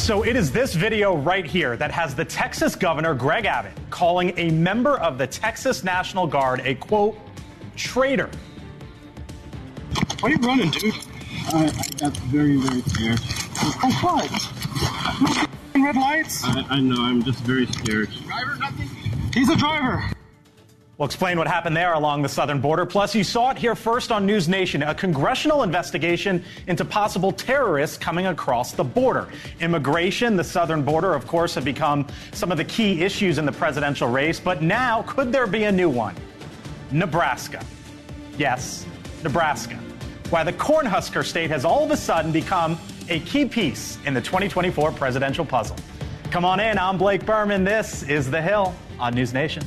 So it is this video right here that has the Texas governor, Greg Abbott, calling a member of the Texas National Guard a, quote, traitor. Why are you running, dude? I got very, very scared. Oh, what? No red lights? I know, I'm just very scared. Driver, nothing? He's a driver. We'll explain what happened there along the southern border. Plus, you saw it here first on NewsNation, a congressional investigation into possible terrorists coming across the border. Immigration, the southern border, of course, have become some of the key issues in the presidential race. But now, could there be a new one? Nebraska. Yes, Nebraska. Why the Cornhusker state has all of a sudden become a key piece in the 2024 presidential puzzle. Come on in, I'm Blake Berman. This is The Hill on NewsNation.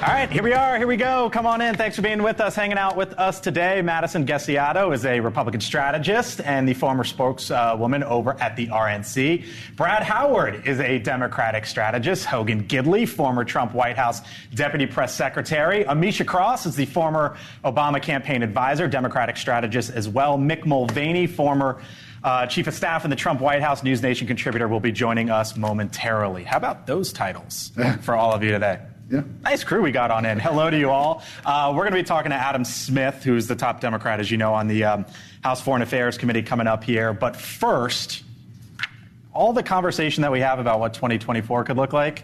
All right, here we are. Here we go. Come on in. Thanks for being with us, hanging out with us today. Madison Gessiato is a Republican strategist and the former spokeswoman over at the RNC. Brad Howard is a Democratic strategist. Hogan Gidley, former Trump White House deputy press secretary. Amisha Cross is the former Obama campaign advisor, Democratic strategist as well. Mick Mulvaney, former chief of staff in the Trump White House, NewsNation contributor, will be joining us momentarily. How about those titles for all of you today? Yeah. Nice crew we got on in. Hello to you all. We're going to be talking to Adam Smith, who's the top Democrat, as you know, on the House Foreign Affairs Committee coming up here. But first, all the conversation that we have about what 2024 could look like,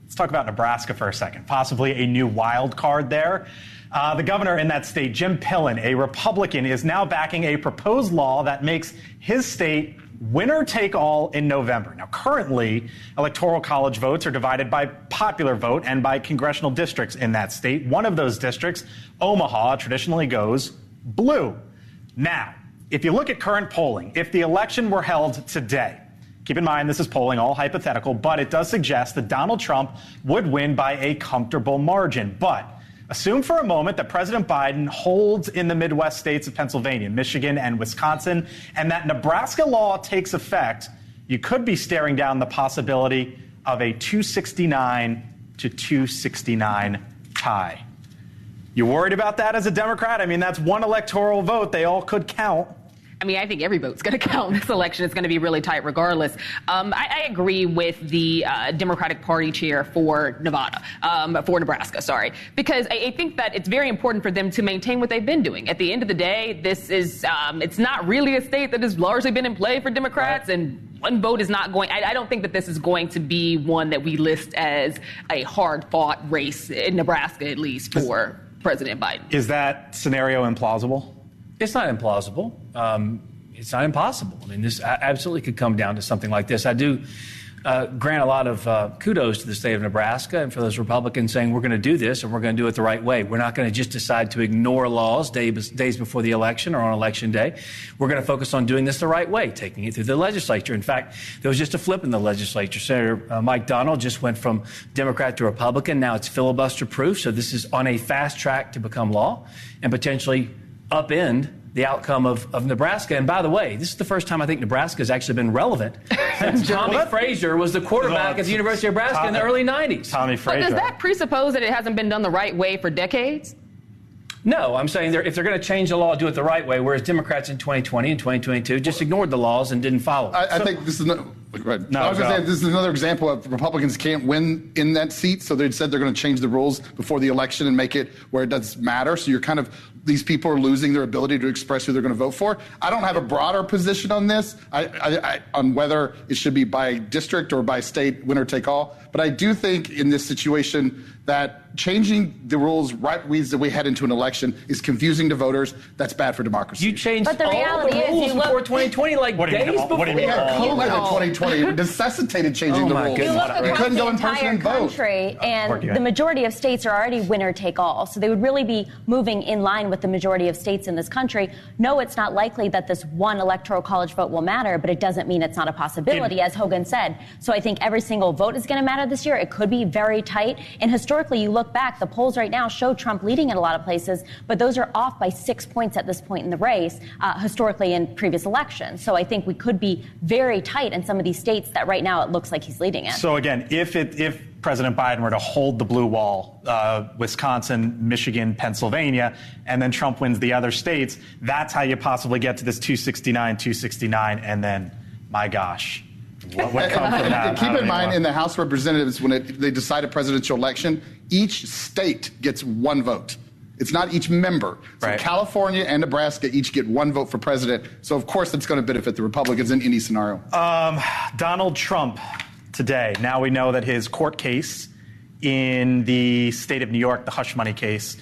let's talk about Nebraska for a second. Possibly a new wild card there. The governor in that state, Jim Pillen, a Republican, is now backing a proposed law that makes his state winner take all in November. Now, currently, electoral college votes are divided by popular vote and by congressional districts in that state. One of those districts, Omaha, traditionally goes blue. Now, if you look at current polling, if the election were held today, keep in mind this is polling, all hypothetical, but it does suggest that Donald Trump would win by a comfortable margin. But assume for a moment that President Biden holds in the Midwest states of Pennsylvania, Michigan, and Wisconsin, and that Nebraska law takes effect. You could be staring down the possibility of a 269 to 269 tie. You worried about that as a Democrat? I mean, that's one electoral vote. They all could count. I mean, I think every vote's going to count in this election. It's going to be really tight regardless. I agree with the Democratic Party chair for Nebraska, because I think that it's very important for them to maintain what they've been doing. At the end of the day, this is, it's not really a state that has largely been in play for Democrats, right. And one vote is not going, I don't think that this is going to be one that we list as a hard-fought race in Nebraska, at least for President Biden. Is that scenario implausible? It's not implausible. It's not impossible. I mean, this absolutely could come down to something like this. I do grant a lot of kudos to the state of Nebraska and for those Republicans saying we're going to do this and we're going to do it the right way. We're not going to just decide to ignore laws days before the election or on Election Day. We're going to focus on doing this the right way, taking it through the legislature. In fact, there was just a flip in the legislature. Senator Mike Donald just went from Democrat to Republican. Now it's filibuster proof. So this is on a fast track to become law and potentially upend the outcome of Nebraska. And by the way, this is the first time I think Nebraska has actually been relevant since Tommy Frazier was the quarterback at the University of Nebraska in the early 90s. Tommy Frazier. But does that presuppose that it hasn't been done the right way for decades? No, I'm saying if they're going to change the law, do it the right way, whereas Democrats in 2020 and 2022 just ignored the laws and didn't follow. I think this is I was going to say this is another example of Republicans can't win in that seat, so they said they're going to change the rules before the election and make it where it does matter. So you're kind of, these people are losing their ability to express who they're going to vote for. I don't have a broader position on this, on whether it should be by district or by state, winner take all. But I do think in this situation that changing the rules right as we head into an election is confusing to voters. That's bad for democracy. You changed but the all reality the rules is before 2020, like days before. What do you mean? We had COVID in 2020. It necessitated changing the rules. You look We across couldn't the go in person entire and vote. country, and the majority of states are already winner take all. So they would really be moving in line with with the majority of states in this country, no, it's not likely that this one electoral college vote will matter, but it doesn't mean it's not a possibility, as Hogan said. So I think every single vote is going to matter this year. It could be very tight. And historically, you look back, the polls right now show Trump leading in a lot of places, but those are off by 6 points at this point in the race, historically in previous elections. So I think we could be very tight in some of these states that right now it looks like he's leading in. So again, if President Biden were to hold the blue wall, Wisconsin, Michigan, Pennsylvania, and then Trump wins the other states, that's how you possibly get to this 269, and then, my gosh, what would come from that? Keep in mind, in the House of Representatives, when they decide a presidential election, each state gets one vote. It's not each member. So right. California and Nebraska each get one vote for president. So, of course, that's going to benefit the Republicans in any scenario. Donald Trump today. Now we know that his court case in the state of New York, the hush money case,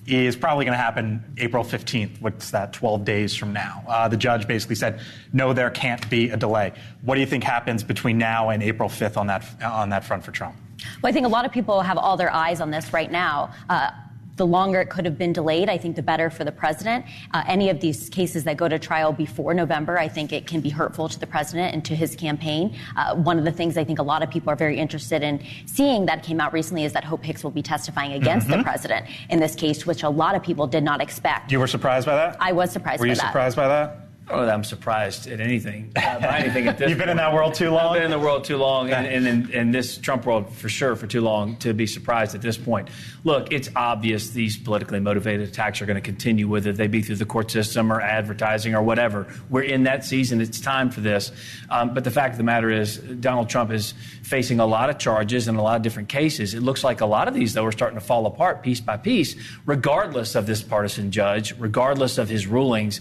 is probably going to happen April 15th. What's that, 12 days from now? The judge basically said, no, there can't be a delay. What do you think happens between now and April 5th on that front for Trump? Well, I think a lot of people have all their eyes on this right now. The longer it could have been delayed, I think the better for the president. Any of these cases that go to trial before November, I think it can be hurtful to the president and to his campaign. One of the things I think a lot of people are very interested in seeing that came out recently is that Hope Hicks will be testifying against the president in this case, which a lot of people did not expect. You were surprised by that? I was surprised by that. Were you surprised by that? Oh, I'm surprised at anything. By anything at this You've been in point. that world too long? I've been in the world too long, and in this Trump world for sure for too long to be surprised at this point. Look, it's obvious these politically motivated attacks are going to continue, whether they be through the court system or advertising or whatever. We're in that season. It's time for this. But the fact of the matter is Donald Trump is facing a lot of charges in a lot of different cases. It looks like a lot of these, though, are starting to fall apart piece by piece, regardless of this partisan judge, regardless of his rulings.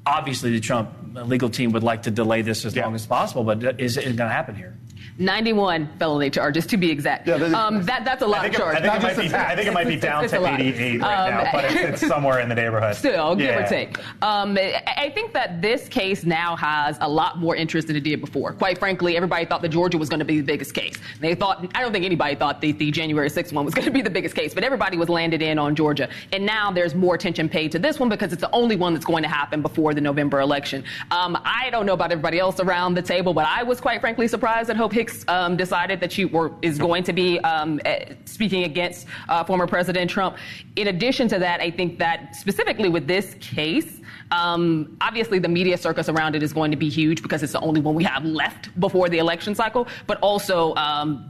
Obviously, the Trump legal team would like to delay this as long as possible, but is it going to happen here? 91 felony charges, to be exact. Yeah, that's a lot of charges. I think it might be down to 88 right now, but it's somewhere in the neighborhood. Still, give or take. I think that this case now has a lot more interest than it did before. Quite frankly, everybody thought that Georgia was going to be the biggest case. I don't think anybody thought the January 6th one was going to be the biggest case, but everybody was landed in on Georgia. And now there's more attention paid to this one because it's the only one that's going to happen before the November election. I don't know about everybody else around the table, but I was quite frankly surprised that Hope Hicks decided that she is going to be speaking against former President Trump. In addition to that, I think that specifically with this case, obviously the media circus around it is going to be huge because it's the only one we have left before the election cycle. But also,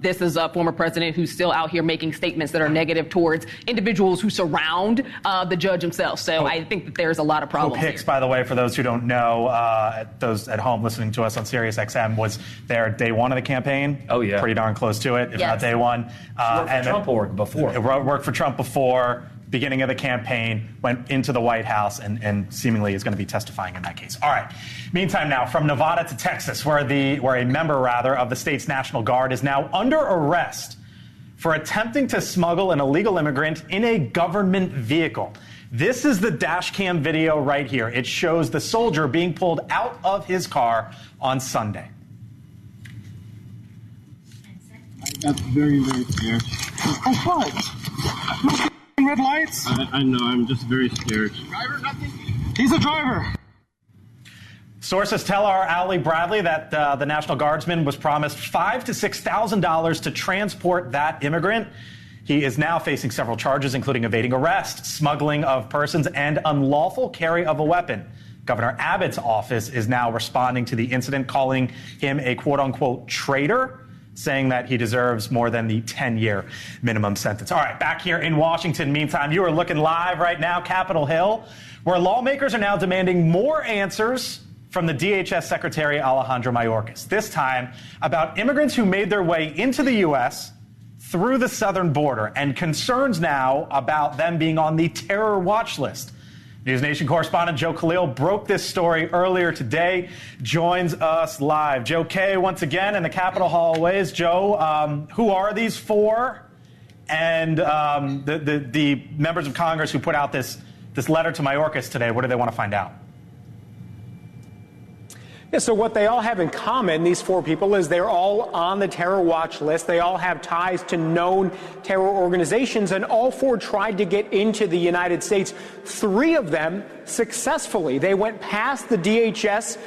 this is a former president who's still out here making statements that are negative towards individuals who surround the judge himself. So I think that there's a lot of problems. Hope Hicks, by the way, for those who don't know, those at home listening to us on Sirius XM, was there day one of the campaign. Oh, yeah. Pretty darn close to it, if not day one. Worked for Trump or before. Worked for Trump before. Beginning of the campaign, went into the White House and seemingly is going to be testifying in that case. All right. Meantime now, from Nevada to Texas, where a member of the state's National Guard is now under arrest for attempting to smuggle an illegal immigrant in a government vehicle. This is the dash cam video right here. It shows the soldier being pulled out of his car on Sunday. That's very, very scared. Oh, what? Red lights? I know, I'm just very scared. Driver, nothing? He's a driver. Sources tell our Allie Bradley that the National Guardsman was promised $5,000 to $6,000 to transport that immigrant. He is now facing several charges, including evading arrest, smuggling of persons, and unlawful carry of a weapon. Governor Abbott's office is now responding to the incident, calling him a quote-unquote traitor, saying that he deserves more than the 10-year minimum sentence. All right, back here in Washington, meantime, you are looking live right now, Capitol Hill, where lawmakers are now demanding more answers from the DHS Secretary Alejandro Mayorkas, this time about immigrants who made their way into the U.S. through the southern border, and concerns now about them being on the terror watch list. NewsNation correspondent Joe Khalil broke this story earlier today, joins us live. Joe K. once again in the Capitol hallways. Joe, who are these for? And the members of Congress who put out this letter to Mayorkas today, what do they want to find out? Yeah, so what they all have in common, these 4 people, is they're all on the terror watch list. They all have ties to known terror organizations, and all 4 tried to get into the United States. 3 of them successfully. They went past the DHS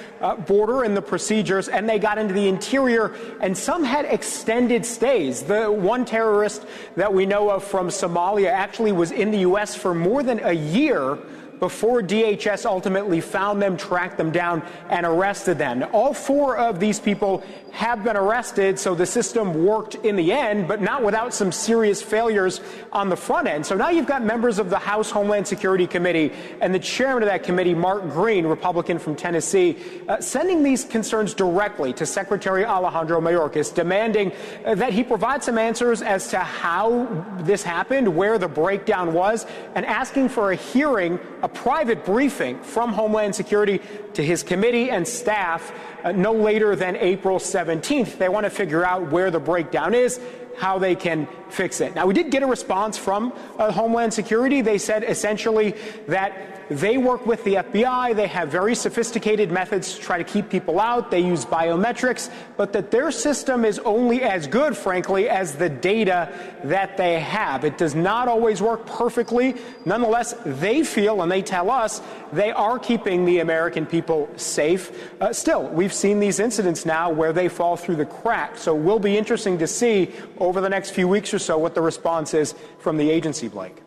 border and the procedures, and they got into the interior, and some had extended stays. The one terrorist that we know of from Somalia actually was in the U.S. for more than a year before DHS ultimately found them, tracked them down, and arrested them. All 4 of these people have been arrested, so the system worked in the end, but not without some serious failures on the front end. So now you've got members of the House Homeland Security Committee and the chairman of that committee, Mark Green, Republican from Tennessee, sending these concerns directly to Secretary Alejandro Mayorkas, demanding that he provide some answers as to how this happened, where the breakdown was, and asking for a hearing, a private briefing from Homeland Security to his committee and staff no later than April 17th. They want to figure out where the breakdown is, how they can fix it. Now, we did get a response from Homeland Security. They said essentially that they work with the FBI. They have very sophisticated methods to try to keep people out. They use biometrics, but that their system is only as good, frankly, as the data that they have. It does not always work perfectly. Nonetheless, they feel, and they tell us, they are keeping the American people safe. Still, we've seen these incidents now where they fall through the cracks. So it will be interesting to see over the next few weeks or so what the response is from the agency, Blake.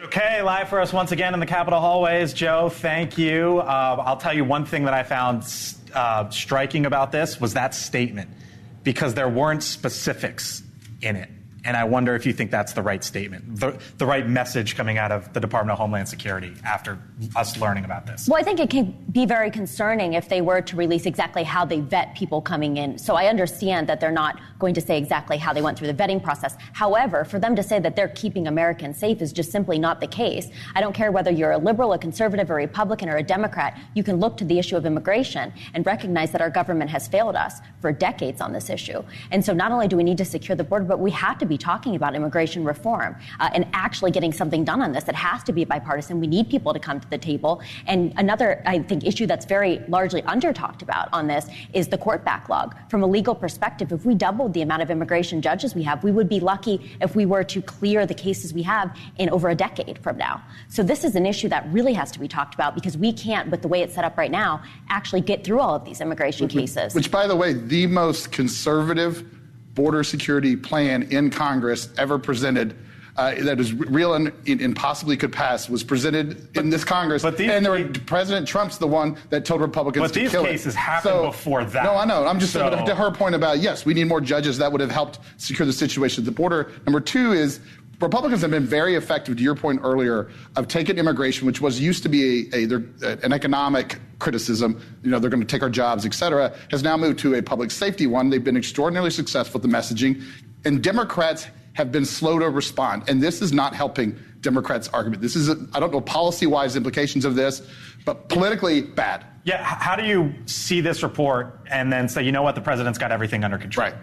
Okay, live for us once again in the Capitol hallways. Joe, thank you. I'll tell you one thing that I found striking about this was that statement, because there weren't specifics in it. And I wonder if you think that's the right statement, the right message coming out of the Department of Homeland Security after us learning about this. Well, I think it can be very concerning if they were to release exactly how they vet people coming in. So I understand that they're not going to say exactly how they went through the vetting process. However, for them to say that they're keeping Americans safe is just simply not the case. I don't care whether you're a liberal, a conservative, a Republican, or a Democrat. You can look to the issue of immigration and recognize that our government has failed us for decades on this issue. And so not only do we need to secure the border, but we have to be talking about immigration reform and actually getting something done on this. It has to be bipartisan. We need people to come to the table. And another, I think, issue that's very largely under-talked about on this is the court backlog. From a legal perspective, if we doubled the amount of immigration judges we have, we would be lucky if we were to clear the cases we have in over a decade from now. So this is an issue that really has to be talked about, because we can't, with the way it's set up right now, actually get through all of these immigration cases. Which, by the way, the most conservative border security plan in Congress ever presented that is real and possibly could pass was presented in this Congress. President Trump's the one that told Republicans to kill it. But these cases happened before that. No, I know. I'm just saying, to her point about, yes, we need more judges. That would have helped secure the situation at the border. Number 2 is Republicans have been very effective, to your point earlier, of taking immigration, which used to be an economic criticism, they're going to take our jobs, et cetera, has now moved to a public safety one. They've been extraordinarily successful at the messaging, and Democrats have been slow to respond. And this is not helping Democrats' argument. This is, I don't know policy-wise implications of this, but politically bad. Yeah, how do you see this report and then say, you know what, the president's got everything under control? Right.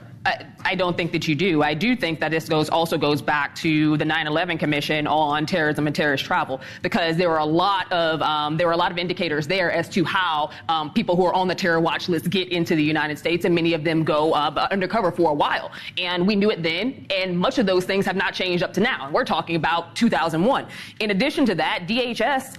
I don't think that you do. I do think that this also goes back to the 9/11 Commission on terrorism and terrorist travel, because there were a lot of indicators there as to how people who are on the terror watch list get into the United States, and many of them go undercover for a while. And we knew it then, and much of those things have not changed up to now. We're talking about 2001. In addition to that, DHS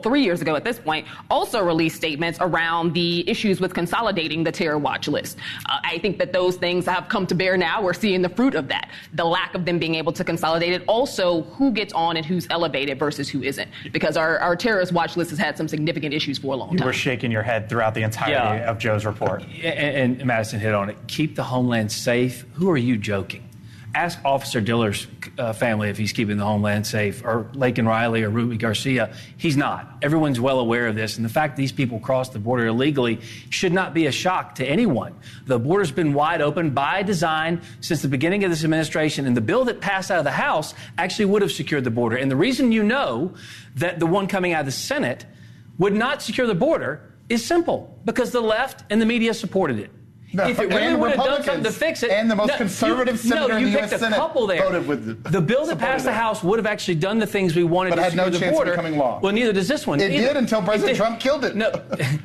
3 years ago at this point, also released statements around the issues with consolidating the terror watch list. I think that those things have come to bear now. We're seeing the fruit of that, the lack of them being able to consolidate it. Also, who gets on and who's elevated versus who isn't, because our terrorist watch list has had some significant issues for a long time. You were shaking your head throughout the entirety of Joe's report. And Madison hit on it. Keep the homeland safe. Who are you joking? Ask Officer Diller's family if he's keeping the homeland safe, or Laken Riley or Ruby Garcia. He's not. Everyone's well aware of this. And the fact these people crossed the border illegally should not be a shock to anyone. The border's been wide open by design since the beginning of this administration. And the bill that passed out of the House actually would have secured the border. And the reason you know that the one coming out of the Senate would not secure the border is simple, because the left and the media supported it. If it really would have done something to fix it, and the most conservative senator in the U.S. Senate voted with the bill that passed the House would have actually done the things we wanted, but to had no the chance border. of becoming law. Well, neither does this one. It did until President Trump killed it. No,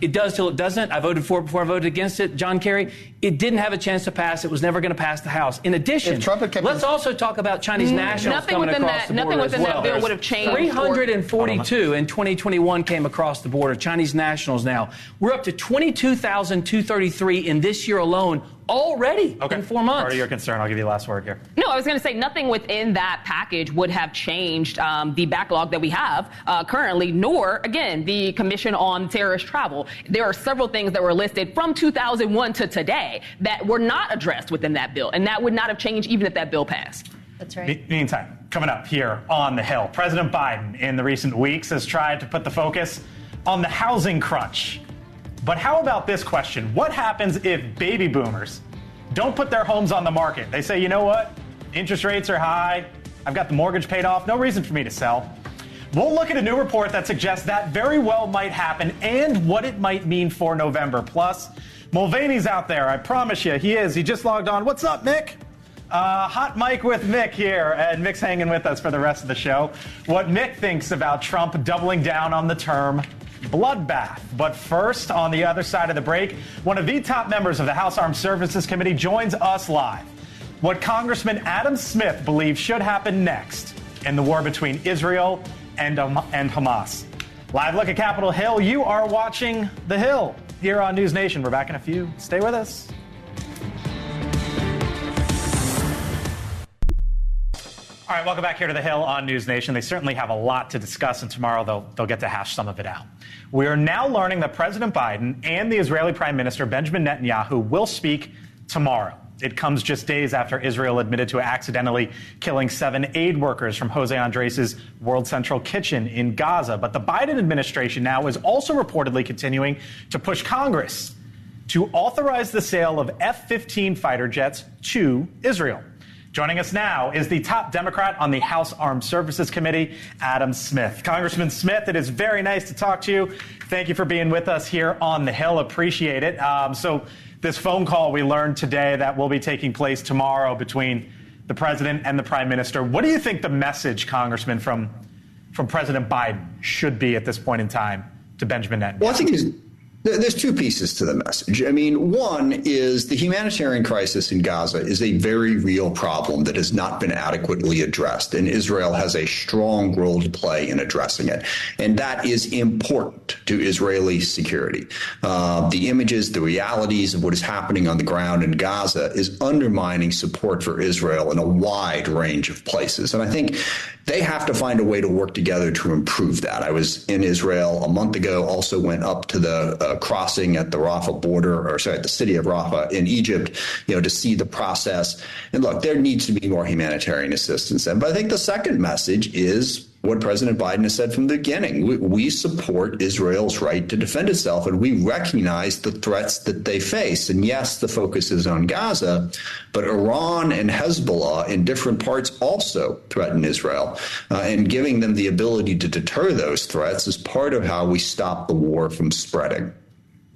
it does till it doesn't. I voted for it before I voted against it. John Kerry, it didn't have a chance to pass. It was never going to pass the House. In addition, let's also talk about Chinese nationals coming across the border Nothing within as well. that bill would have changed. 342 in 2021 came across the border, Chinese nationals now. We're up to 22,233 in this year alone. Already in 4 months. Part of your concern. I'll give you the last word here. No, I was going to say nothing within that package would have changed the backlog that we have currently, nor, again, the Commission on Terrorist Travel. There are several things that were listed from 2001 to today that were not addressed within that bill, and that would not have changed even if that bill passed. That's right. Meantime, coming up here on the Hill, President Biden in the recent weeks has tried to put the focus on the housing crunch. But how about this question? What happens if baby boomers don't put their homes on the market? They say, you know what? Interest rates are high. I've got the mortgage paid off. No reason for me to sell. We'll look at a new report that suggests that very well might happen and what it might mean for November. Plus, Mulvaney's out there. I promise you, he is. He just logged on. What's up, Mick? Hot mic with Mick here, and Mick's hanging with us for the rest of the show. What Mick thinks about Trump doubling down on the term bloodbath. But first, on the other side of the break, one of the top members of the House Armed Services Committee joins us live. What Congressman Adam Smith believes should happen next in the war between Israel and Hamas. Live look at Capitol Hill. You are watching The Hill here on NewsNation. We're back in a few. Stay with us. All right, welcome back here to The Hill on NewsNation. They certainly have a lot to discuss, and tomorrow they'll get to hash some of it out. We are now learning that President Biden and the Israeli Prime Minister Benjamin Netanyahu will speak tomorrow. It comes just days after Israel admitted to accidentally killing 7 aid workers from Jose Andres' World Central Kitchen in Gaza. But the Biden administration now is also reportedly continuing to push Congress to authorize the sale of F-15 fighter jets to Israel. Joining us now is the top Democrat on the House Armed Services Committee, Adam Smith. Congressman Smith, it is very nice to talk to you. Thank you for being with us here on the Hill. Appreciate it. So this phone call we learned today that will be taking place tomorrow between the president and the prime minister. What do you think the message, Congressman, from President Biden should be at this point in time to Benjamin Netanyahu? Well, I think there's two pieces to the message. I mean, one is the humanitarian crisis in Gaza is a very real problem that has not been adequately addressed, and Israel has a strong role to play in addressing it. And that is important to Israeli security. The images, the realities of what is happening on the ground in Gaza is undermining support for Israel in a wide range of places. And I think they have to find a way to work together to improve that. I was in Israel a month ago, also went up to the crossing at the Rafah border, or sorry, at the city of Rafah in Egypt, to see the process. And look, there needs to be more humanitarian assistance. But I think the second message is what President Biden has said from the beginning. We support Israel's right to defend itself, and we recognize the threats that they face. And yes, the focus is on Gaza, but Iran and Hezbollah in different parts also threaten Israel. And giving them the ability to deter those threats is part of how we stop the war from spreading.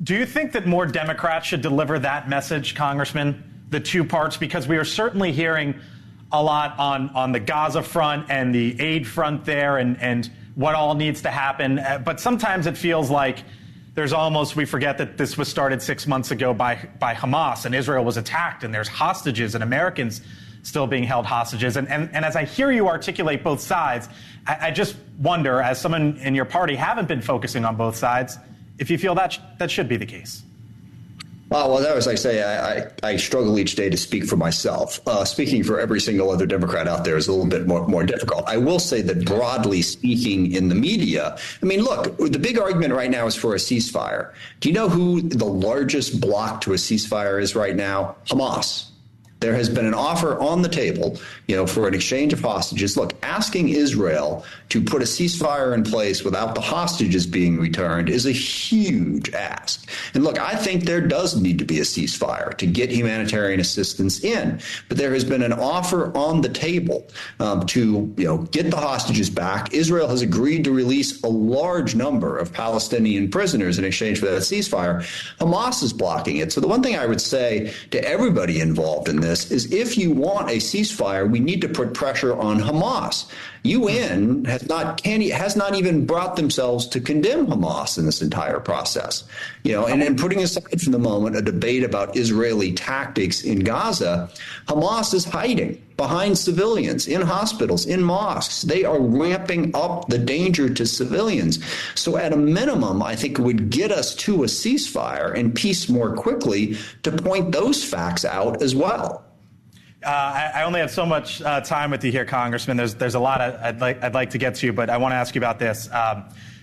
Do you think that more Democrats should deliver that message, Congressman, the two parts? Because we are certainly hearing a lot on the Gaza front and the aid front there and what all needs to happen. But sometimes it feels like we forget that this was started 6 months ago by Hamas, and Israel was attacked, and there's hostages and Americans still being held hostages. And as I hear you articulate both sides, I just wonder, as someone in your party haven't been focusing on both sides, if you feel that should be the case. Well, that was, like I say, I struggle each day to speak for myself. Speaking for every single other Democrat out there is a little bit more difficult. I will say that broadly speaking in the media, I mean, look, the big argument right now is for a ceasefire. Do you know who the largest block to a ceasefire is right now? Hamas. There has been an offer on the table, for an exchange of hostages. Look, asking Israel to put a ceasefire in place without the hostages being returned is a huge ask. And look, I think there does need to be a ceasefire to get humanitarian assistance in. But there has been an offer on the table to, get the hostages back. Israel has agreed to release a large number of Palestinian prisoners in exchange for that ceasefire. Hamas is blocking it. So the one thing I would say to everybody involved in this is if you want a ceasefire, we need to put pressure on Hamas. UN has not even brought themselves to condemn Hamas in this entire process. And putting aside for the moment a debate about Israeli tactics in Gaza, Hamas is hiding behind civilians in hospitals, in mosques. They are ramping up the danger to civilians. So at a minimum, I think it would get us to a ceasefire and peace more quickly to point those facts out as well. I only have so much time with you here, Congressman. There's a lot I'd like to get to, but I want to ask you about this.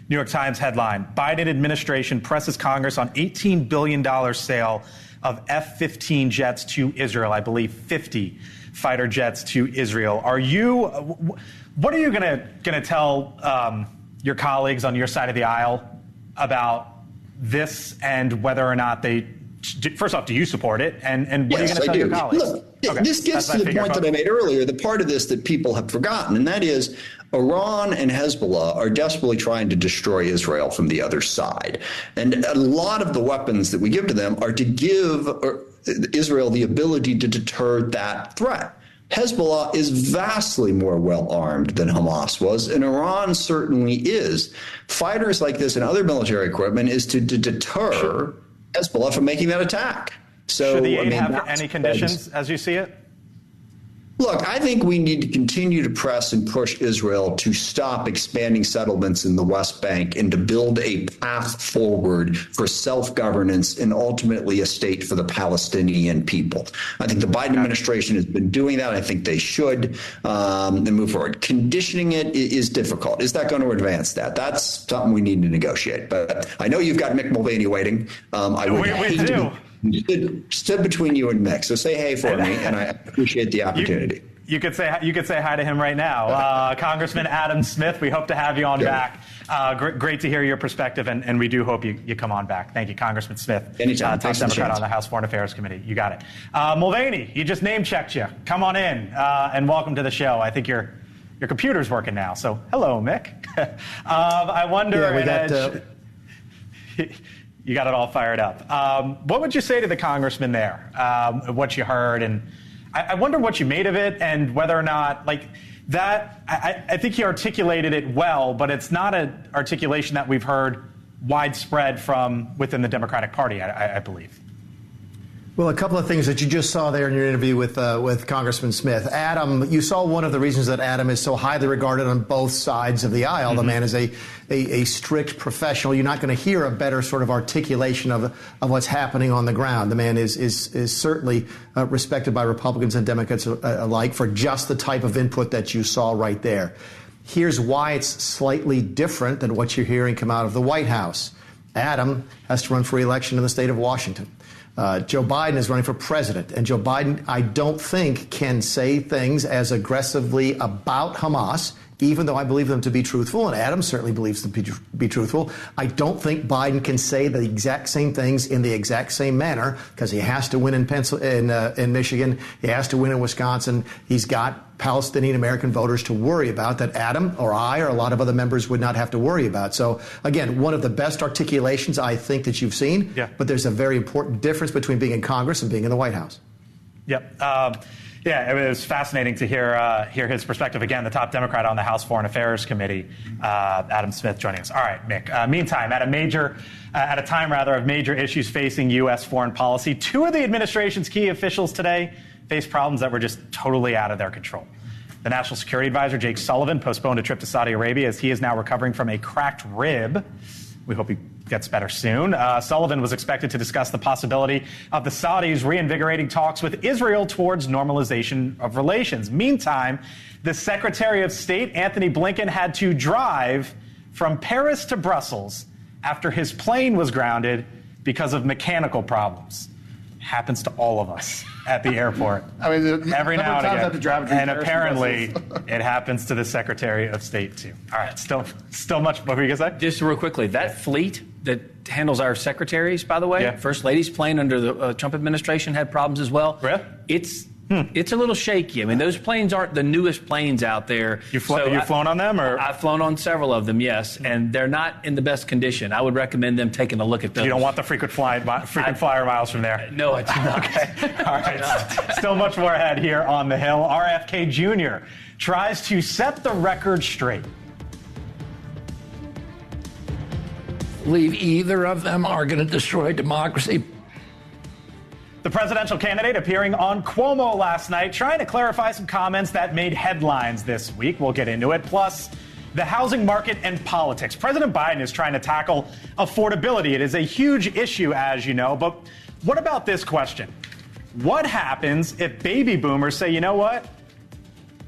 New York Times headline: Biden administration presses Congress on $18 billion sale of F-15 jets to Israel. I believe 50 fighter jets to Israel. What are you going to tell your colleagues on your side of the aisle about this and whether or not they? First off, do you support it? And what are you going to tell your colleagues? Look, this gets to the point that I made earlier, the part of this that people have forgotten, and that is Iran and Hezbollah are desperately trying to destroy Israel from the other side. And a lot of the weapons that we give to them are to give Israel the ability to deter that threat. Hezbollah is vastly more well-armed than Hamas was, and Iran certainly is. Fighters like this and other military equipment is to deter Hezbollah from making that attack. So, should the aid have any conditions as you see it? Look, I think we need to continue to press and push Israel to stop expanding settlements in the West Bank and to build a path forward for self-governance and ultimately a state for the Palestinian people. I think the Biden administration has been doing that. I think they should and move forward. Conditioning it is difficult. Is that going to advance that? That's something we need to negotiate. But I know you've got Mick Mulvaney waiting. We do. Stood between you and Mick, so say hey for me, and I appreciate the opportunity. You could say hi to him right now. Congressman Adam Smith, we hope to have you on back. Great to hear your perspective, and we do hope you come on back. Thank you, Congressman Smith. Anytime. Top Democrat on the House Foreign Affairs Committee. You got it. Mulvaney, he just name-checked you. Come on in, and welcome to the show. I think your computer's working now, so hello, Mick. I wonder... You got it all fired up. What would you say to the congressman there, what you heard? And I wonder what you made of it and whether or not, like, that, I think he articulated it well, but it's not an articulation that we've heard widespread from within the Democratic Party, I believe. Well, a couple of things that you just saw there in your interview with Congressman Smith. Adam, you saw one of the reasons that Adam is so highly regarded on both sides of the aisle. Mm-hmm. The man is a strict professional. You're not going to hear a better sort of articulation of what's happening on the ground. The man is certainly respected by Republicans and Democrats alike for just the type of input that you saw right there. Here's why it's slightly different than what you're hearing come out of the White House. Adam has to run for re-election in the state of Washington. Joe Biden is running for president, and Joe Biden, I don't think, can say things as aggressively about Hamas, even though I believe them to be truthful, and Adam certainly believes them to be truthful. I don't think Biden can say the exact same things in the exact same manner because he has to win in Michigan. He has to win in Wisconsin. He's got Palestinian American voters to worry about that Adam or I or a lot of other members would not have to worry about. So, again, one of the best articulations I think that you've seen, but there's a very important difference between being in Congress and being in the White House. Yep. Yeah, it was fascinating to hear his perspective. Again, the top Democrat on the House Foreign Affairs Committee, Adam Smith, joining us. All right, Mick. Meantime, at a time of major issues facing U.S. foreign policy, two of the administration's key officials today face problems that were just totally out of their control. The National Security Advisor, Jake Sullivan, postponed a trip to Saudi Arabia as he is now recovering from a cracked rib. We hope he gets better soon. Sullivan was expected to discuss the possibility of the Saudis reinvigorating talks with Israel towards normalization of relations. Meantime, the Secretary of State, Anthony Blinken, had to drive from Paris to Brussels after his plane was grounded because of mechanical problems. happens to all of us at the airport. I mean, every now and have to drive again. And apparently, it happens to the Secretary of State, too. All right, still much. What were you going to say? Just real quickly, that fleet that handles our secretaries, by the way, First Lady's plane under the Trump administration had problems as well. Really? It's a little shaky. I mean, those planes aren't the newest planes out there. You've flown on them? Or? I've flown on several of them, yes, and they're not in the best condition. I would recommend them taking a look at those. You don't want the frequent flyer miles from there? No, I do not. Okay. All right. Still much more ahead here on the Hill. RFK Jr. tries to set the record straight. Believe either of them are going to destroy democracy. The presidential candidate appearing on Cuomo last night, trying to clarify some comments that made headlines this week. We'll get into it. Plus, the housing market and politics. President Biden is trying to tackle affordability. It is a huge issue, as you know. But what about this question? What happens if baby boomers say, you know what?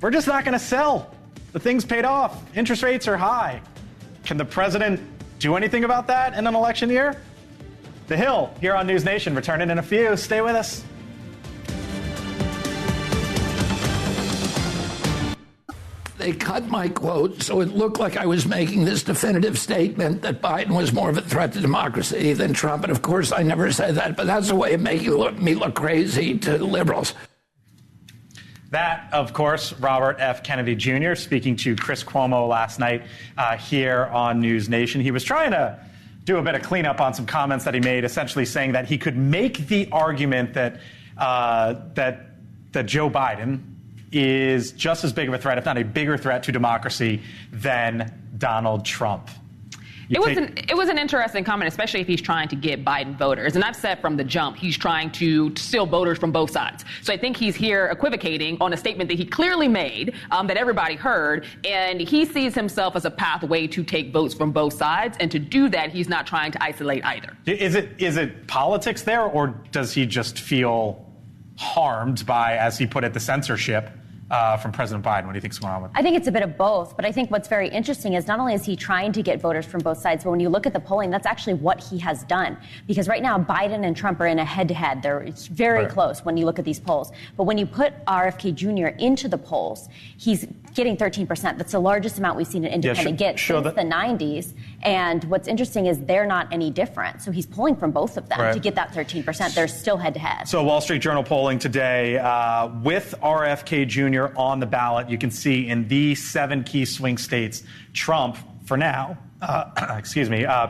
We're just not going to sell. The thing's paid off. Interest rates are high. Can the president do anything about that in an election year? The Hill here on NewsNation, returning in a few. Stay with us. They cut my quote, so it looked like I was making this definitive statement that Biden was more of a threat to democracy than Trump. And of course, I never said that, but that's a way of making me look crazy to liberals. That, of course, Robert F. Kennedy Jr. speaking to Chris Cuomo last night here on NewsNation. He was trying to do a bit of cleanup on some comments that he made, essentially saying that he could make the argument that that Joe Biden is just as big of a threat, if not a bigger threat to democracy than Donald Trump. It was an interesting comment, especially if he's trying to get Biden voters. And I've said from the jump, he's trying to steal voters from both sides. So I think he's here equivocating on a statement that he clearly made, that everybody heard. And he sees himself as a pathway to take votes from both sides. And to do that, he's not trying to isolate either. Is it politics there, or does he just feel harmed by, as he put it, the censorship from President Biden? What do you think's going on with that? I think it's a bit of both, but I think what's very interesting is not only is he trying to get voters from both sides, but when you look at the polling, that's actually what he has done. Because right now, Biden and Trump are in a head-to-head. It's very close when you look at these polls. But when you put RFK Jr. into the polls, he's getting 13%. That's the largest amount we've seen an independent get since the 90s. And what's interesting is they're not any different. So he's pulling from both of them to get that 13%. They're still head-to-head. So Wall Street Journal polling today with RFK Jr. on the ballot. You can see in these 7 key swing states, Trump, for now,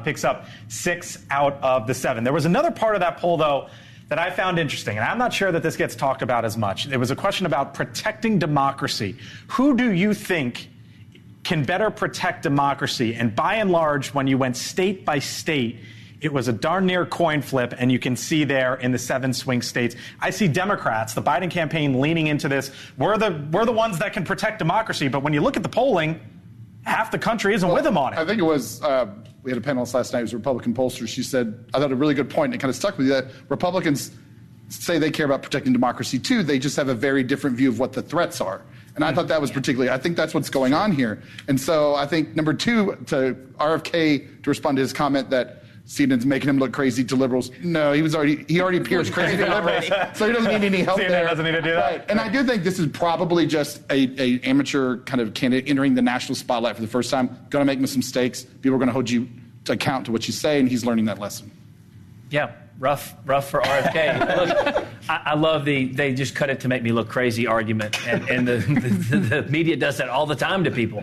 picks up 6 out of the 7. There was another part of that poll, though, that I found interesting, and I'm not sure that this gets talked about as much. It was a question about protecting democracy. Who do you think can better protect democracy? And by and large, when you went state by state, it was a darn near coin flip, and you can see there in the 7 swing states. I see Democrats, the Biden campaign, leaning into this. We're the ones that can protect democracy, but when you look at the polling, half the country isn't with them on it. I think it was, we had a panelist last night, it was a Republican pollster. She said, I thought a really good point, and it kind of stuck with you, that Republicans say they care about protecting democracy too. They just have a very different view of what the threats are. And I thought that was particularly, I think that's what's going on here. And so I think, number 2, to RFK, to respond to his comment that CNN's making him look crazy to liberals. No, he already appears crazy to liberals, so he doesn't need any help CNN there. Doesn't need to do that. Right. And I do think this is probably just a amateur kind of candidate entering the national spotlight for the first time. Going to make some mistakes. People are going to hold you to account to what you say, and he's learning that lesson. Yeah, rough for RFK. Look, I love they just cut it to make me look crazy argument, and the media does that all the time to people.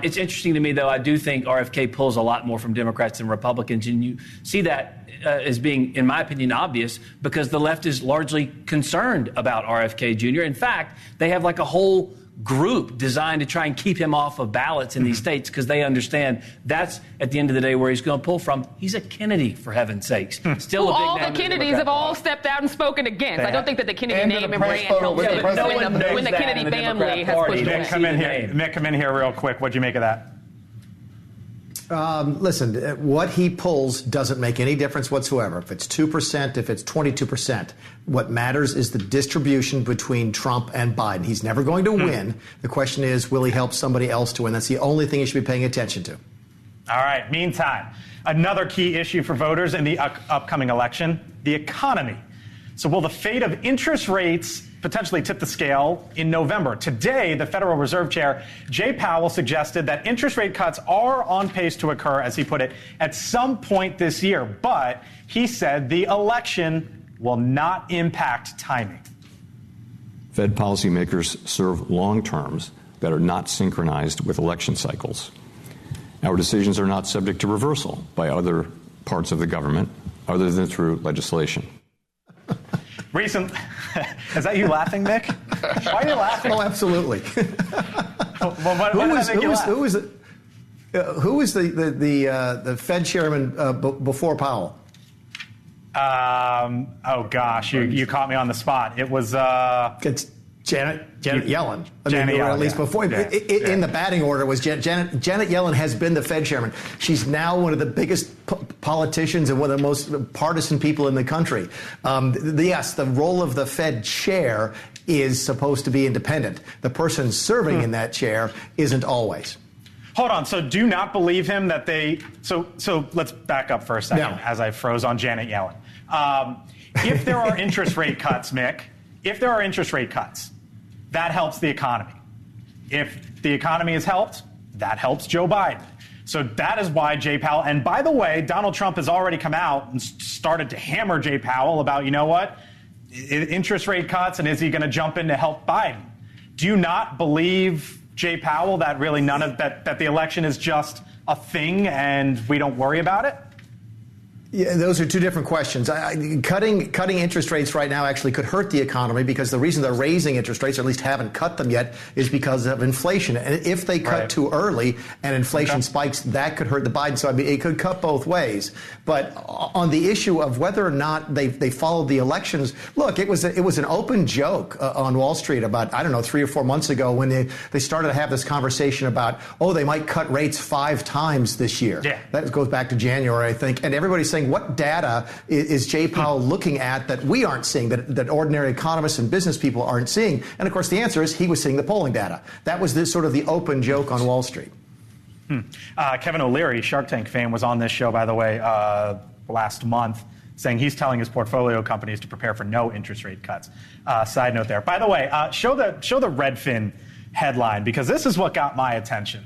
It's interesting to me, though. I do think RFK pulls a lot more from Democrats than Republicans, and you see that as being, in my opinion, obvious because the left is largely concerned about RFK Jr. In fact, they have like a whole group designed to try and keep him off of ballots in these states because they understand that's at the end of the day where he's going to pull from. He's a Kennedy, for heaven's sakes. Still a big all the Kennedys have all stepped out and spoken against. I don't think that the Kennedy name and brand helps it. When the Kennedy family has pushed Mick, come in here real quick. What'd you make of that? Listen, what he pulls doesn't make any difference whatsoever. If it's 2%, if it's 22%, what matters is the distribution between Trump and Biden. He's never going to win. The question is, will he help somebody else to win? That's the only thing you should be paying attention to. All right. Meantime, another key issue for voters in the upcoming election, the economy. So will the fate of interest rates potentially tip the scale in November? Today, the Federal Reserve Chair, Jay Powell, suggested that interest rate cuts are on pace to occur, as he put it, at some point this year. But he said the election will not impact timing. Fed policymakers serve long terms that are not synchronized with election cycles. Our decisions are not subject to reversal by other parts of the government other than through legislation. Is that you laughing, Mick? Why are you laughing? Oh, absolutely. Who was the Fed chairman before Powell? Oh gosh, you caught me on the spot. It was it's Janet Yellen. Janet Yellen, at least before. In the batting order was Janet Yellen has been the Fed chairman. She's now one of the biggest politicians and one of the most partisan people in the country. Yes, the role of the Fed chair is supposed to be independent. The person serving in that chair isn't always. Hold on. So do you not believe him that they? So let's back up for a second as I froze on Janet Yellen. If there are interest rate cuts, Mick, if there are interest rate cuts, that helps the economy. If the economy is helped, that helps Joe Biden. So that is why Jay Powell, and by the way, Donald Trump has already come out and started to hammer Jay Powell about, you know what, interest rate cuts, and is he going to jump in to help Biden? Do you not believe Jay Powell that really that the election is just a thing and we don't worry about it? Yeah, those are two different questions. Cutting interest rates right now actually could hurt the economy because the reason they're raising interest rates, or at least haven't cut them yet, is because of inflation. And if they cut too early and inflation spikes, that could hurt the Biden. So I mean, it could cut both ways. But on the issue of whether or not they followed the elections, look, it was an open joke on Wall Street about, I don't know, 3 or 4 months ago when they started to have this conversation about, they might cut rates 5 times this year. Yeah. That goes back to January, I think. And everybody's saying, what data is Jay Powell looking at that we aren't seeing, that ordinary economists and business people aren't seeing? And of course, the answer is he was seeing the polling data. That was sort of the open joke on Wall Street. Kevin O'Leary, Shark Tank fame, was on this show, by the way, last month, saying he's telling his portfolio companies to prepare for no interest rate cuts. Side note there. By the way, show the Redfin headline, because this is what got my attention.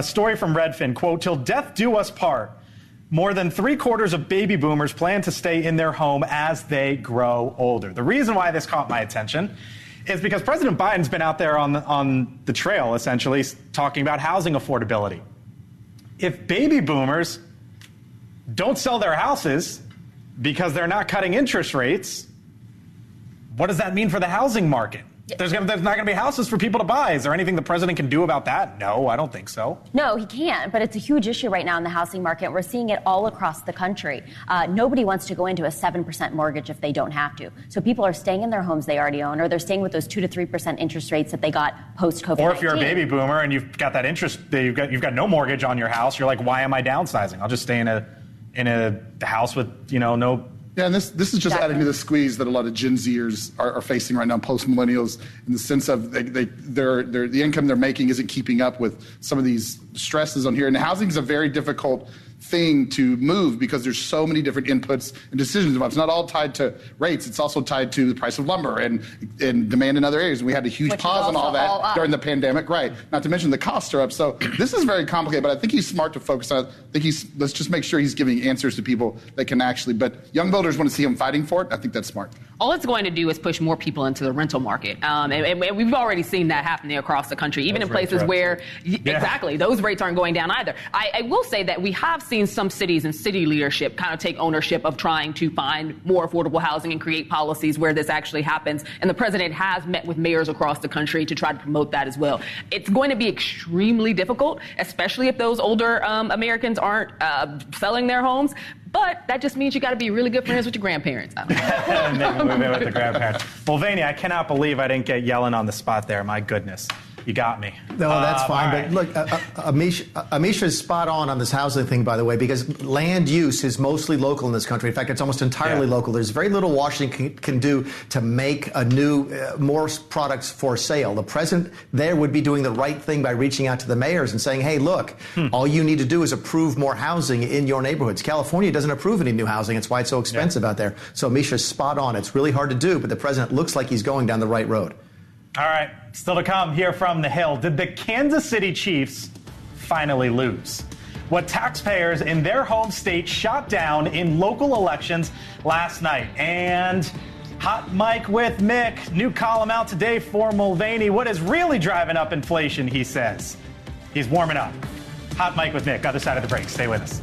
Story from Redfin, quote, "Till death do us part. More than 3/4 of baby boomers plan to stay in their home as they grow older." The reason why this caught my attention is because President Biden's been out there on the trail, essentially, talking about housing affordability. If baby boomers don't sell their houses because they're not cutting interest rates, what does that mean for the housing market? There's not going to be houses for people to buy. Is there anything the president can do about that? No, I don't think so. No, he can't. But it's a huge issue right now in the housing market. We're seeing it all across the country. Nobody wants to go into a 7% mortgage if they don't have to. So people are staying in their homes they already own, or they're staying with those 2 to 3% interest rates that they got post-COVID-19. Or if you're a baby boomer and you've got that interest, you've got no mortgage on your house, you're like, why am I downsizing? I'll just stay in a house with no. Yeah, and this is just adding to the squeeze that a lot of Gen Zers are facing right now, post-millennials, in the sense of the income they're making isn't keeping up with some of these stresses on here. And housing is a very difficult thing to move because there's so many different inputs and decisions involved. It's not all tied to rates. It's also tied to the price of lumber and demand in other areas. And we had a huge pause on all that during the pandemic, right? Not to mention the costs are up. So this is very complicated, but I think he's smart to focus on it. Let's just make sure he's giving answers to people that can actually, but young builders want to see him fighting for it. I think that's smart. All it's going to do is push more people into the rental market. And we've already seen that happening across the country, even in places where, exactly, those rates aren't going down either. I will say that we have seen some cities and city leadership kind of take ownership of trying to find more affordable housing and create policies where this actually happens. And the president has met with mayors across the country to try to promote that as well. It's going to be extremely difficult, especially if those older Americans aren't selling their homes. But that just means you got to be really good friends with your grandparents. Move in with the grandparents. Well, Vania, I cannot believe I didn't get Yellen on the spot there. My goodness. You got me. No, that's fine. Right. But look, Amisha is spot on this housing thing, by the way, because land use is mostly local in this country. In fact, it's almost entirely local. There's very little Washington can do to make a new, more products for sale. The president there would be doing the right thing by reaching out to the mayors and saying, hey, look, all you need to do is approve more housing in your neighborhoods. California doesn't approve any new housing. It's why it's so expensive out there. So Amisha's spot on. It's really hard to do, but the president looks like he's going down the right road. All right, still to come here from the Hill. Did the Kansas City Chiefs finally lose? What taxpayers in their home state shot down in local elections last night. And Hot Mike with Mick, new column out today for Mulvaney. What is really driving up inflation, he says. He's warming up. Hot Mike with Mick, other side of the break. Stay with us.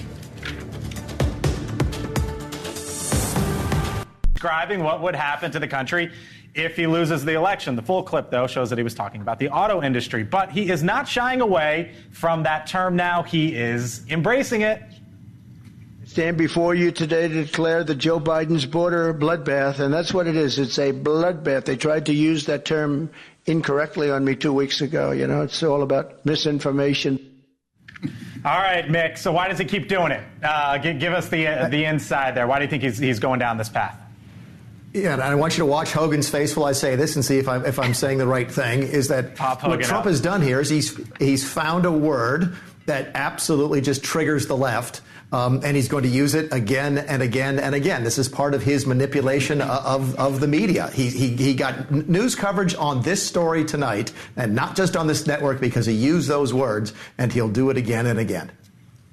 Describing what would happen to the country if he loses the election. The full clip, though, shows that he was talking about the auto industry. But he is not shying away from that term now. He is embracing it. I stand before you today to declare that Joe Biden's border a bloodbath, and that's what it is. It's a bloodbath. They tried to use that term incorrectly on me 2 weeks ago. You know, it's all about misinformation. All right, Mick, so why does he keep doing it? Give us the inside there. Why do you think he's going down this path? Yeah, and I want you to watch Hogan's face while I say this and see if I'm saying the right thing. Is that what Trump has done here is he's found a word that absolutely just triggers the left, and he's going to use it again and again and again. This is part of his manipulation of the media. He got news coverage on this story tonight, and not just on this network, because he used those words, and he'll do it again and again.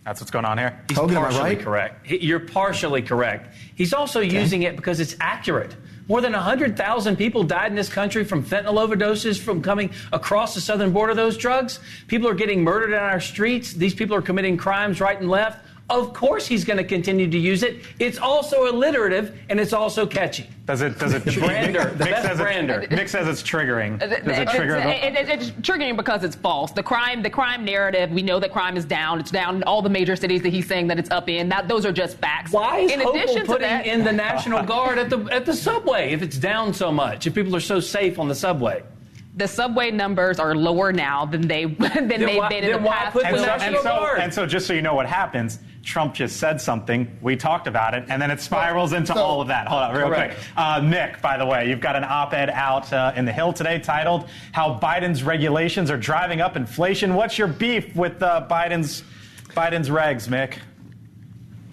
That's what's going on here. He's partially correct. You're partially correct. He's also using it because it's accurate. More than 100,000 people died in this country from fentanyl overdoses from coming across the southern border of those drugs. People are getting murdered on our streets. These people are committing crimes right and left. Of course he's going to continue to use it. It's also alliterative, and it's also catchy. Does it brander, the best brander. Nick says it's triggering. Does it trigger? It's triggering because it's false. The crime narrative, we know that crime is down. It's down in all the major cities that he's saying that it's up in. Those are just facts. Why is Hochul putting in the National Guard at the subway if it's down so much, if people are so safe on the subway? The subway numbers are lower now than they've been in the past. And so just so you know what happens, Trump just said something, we talked about it, and then it spirals into all of that. Hold on, real quick. Nick, by the way, you've got an op-ed out in The Hill today titled, How Biden's Regulations Are Driving Up Inflation. What's your beef with Biden's regs, Mick?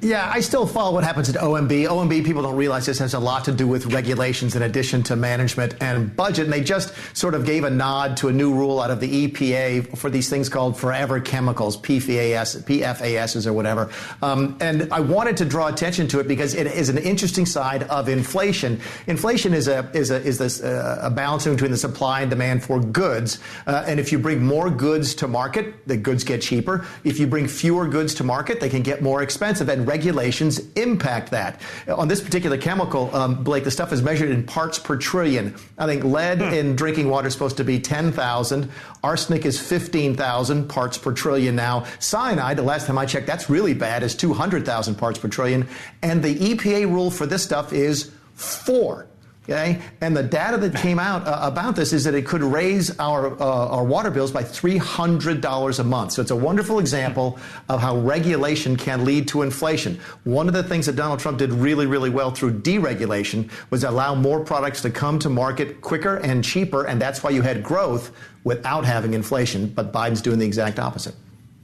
Yeah, I still follow what happens at OMB. OMB, people don't realize this has a lot to do with regulations in addition to management and budget. And they just sort of gave a nod to a new rule out of the EPA for these things called forever chemicals, PFASs or whatever. And I wanted to draw attention to it because it is an interesting side of inflation. Inflation is a balance between the supply and demand for goods. And if you bring more goods to market, the goods get cheaper. If you bring fewer goods to market, they can get more expensive. And regulations impact that. On this particular chemical, Blake, the stuff is measured in parts per trillion. I think lead in drinking water is supposed to be 10,000. Arsenic is 15,000 parts per trillion now. Cyanide, the last time I checked, that's really bad, is 200,000 parts per trillion. And the EPA rule for this stuff is 4. Okay, and the data that came out about this is that it could raise our water bills by $300 a month. So it's a wonderful example of how regulation can lead to inflation. One of the things that Donald Trump did really, really well through deregulation was allow more products to come to market quicker and cheaper, and that's why you had growth without having inflation. But Biden's doing the exact opposite.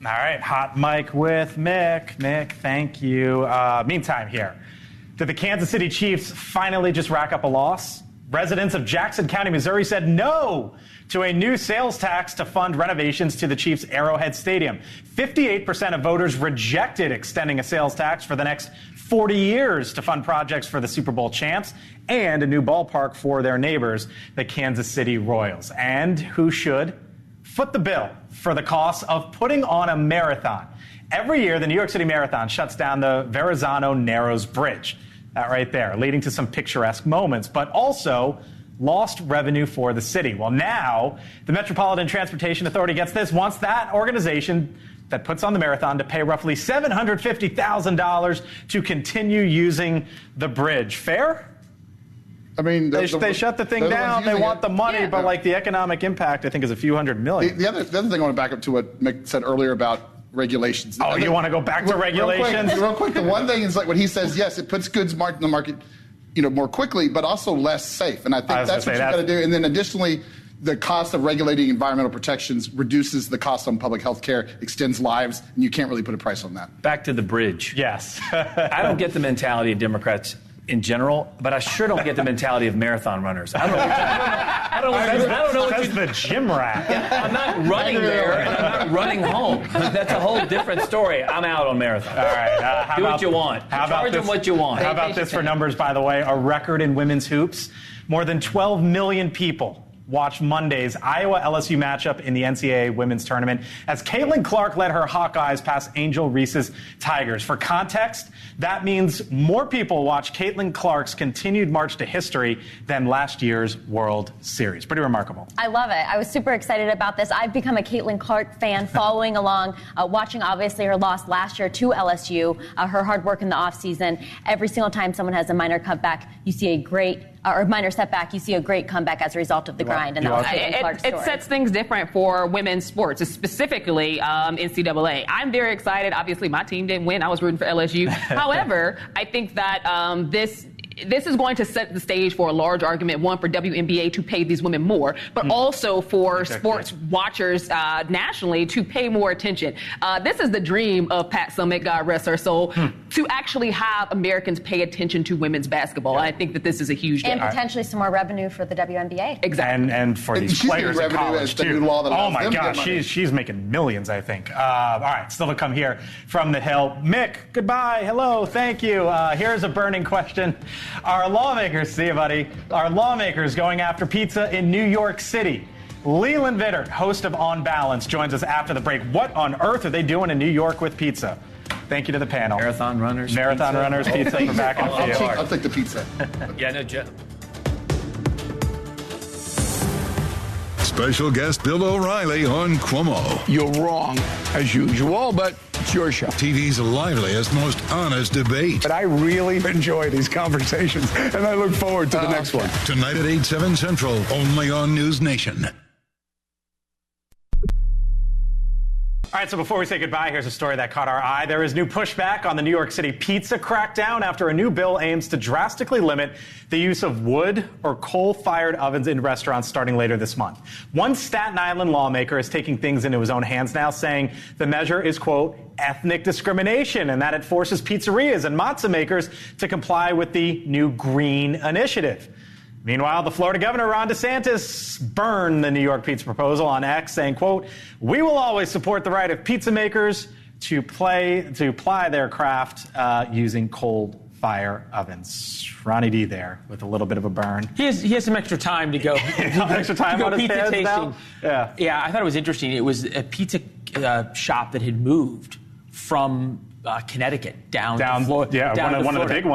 All right, Hot Mike with Mick. Mick, thank you. Meantime here. Did the Kansas City Chiefs finally just rack up a loss? Residents of Jackson County, Missouri said no to a new sales tax to fund renovations to the Chiefs' Arrowhead Stadium. 58% of voters rejected extending a sales tax for the next 40 years to fund projects for the Super Bowl champs and a new ballpark for their neighbors, the Kansas City Royals. And who should foot the bill for the cost of putting on a marathon? Every year, the New York City Marathon shuts down the Verrazano-Narrows Bridge. That right there, leading to some picturesque moments, but also lost revenue for the city. Well, now the Metropolitan Transportation Authority gets this, wants that organization that puts on the marathon to pay roughly $750,000 to continue using the bridge. Fair? I mean, they shut the thing down. They want the money, but like the economic impact, I think, is a few $100 million. The other thing I want to back up to what Mick said earlier about regulations. Oh, you want to go back to regulations? Real quick. The one thing is like when he says, yes, it puts goods in the market, more quickly, but also less safe. And I think that's what you got to do. And then additionally, the cost of regulating environmental protections reduces the cost on public health care, extends lives, and you can't really put a price on that. Back to the bridge. Yes. I don't get the mentality of Democrats in general, but I sure don't get the mentality of marathon runners. I don't know what the gym rat. I'm not running there, and I'm not running home. That's a whole different story. I'm out on marathons. All right. Do what you want. Charge them what you want. How about this for numbers, by the way? A record in women's hoops. More than 12 million people watched Monday's Iowa-LSU matchup in the NCAA women's tournament as Caitlin Clark led her Hawkeyes past Angel Reese's Tigers. For context, that means more people watched Caitlin Clark's continued march to history than last year's World Series. Pretty remarkable. I love it. I was super excited about this. I've become a Caitlin Clark fan, following along, watching obviously her loss last year to LSU, her hard work in the offseason. Every single time someone has a minor comeback, you see a great or minor setback, you see a great comeback as a result of the grind. And it sets things different for women's sports, specifically NCAA. I'm very excited. Obviously, my team didn't win. I was rooting for LSU. However, I think that this is going to set the stage for a large argument, one, for WNBA to pay these women more, but also for sports watchers nationally to pay more attention. This is the dream of Pat Summitt, God rest her soul, to actually have Americans pay attention to women's basketball. I think that this is a huge day. And potentially some more revenue for the WNBA. Exactly. And for these players in college, too. Oh, my gosh, she's making millions, I think. All right, still to come here from the Hill. Mick, goodbye. Hello, thank you. Here's a burning question. Are lawmakers going after pizza in New York City? Leland Vittert, host of On Balance, joins us after the break. What on earth are they doing in New York with pizza? Thank you to the panel. Marathon runners pizza for back in the field. I'll take the pizza. Yeah, no, Jeff. Special guest Bill O'Reilly on Cuomo. You're wrong, as usual, but it's your show. TV's liveliest, most honest debate. But I really enjoy these conversations, and I look forward to the next one. Tonight at 8, 7 Central, only on NewsNation. All right, so before we say goodbye, here's a story that caught our eye. There is new pushback on the New York City pizza crackdown after a new bill aims to drastically limit the use of wood or coal-fired ovens in restaurants starting later this month. One Staten Island lawmaker is taking things into his own hands now, saying the measure is, quote, ethnic discrimination, and that it forces pizzerias and matzah makers to comply with the new green initiative. Meanwhile, the Florida governor, Ron DeSantis, burned the New York pizza proposal on X, saying, quote, we will always support the right of pizza makers to ply their craft using cold fire ovens. Ronnie D there with a little bit of a burn. He has some extra time to go. Extra time on his pizza hands tasting. Now? Yeah, I thought it was interesting. It was a pizza shop that had moved from Connecticut down to Florida. Yeah, one of the big ones.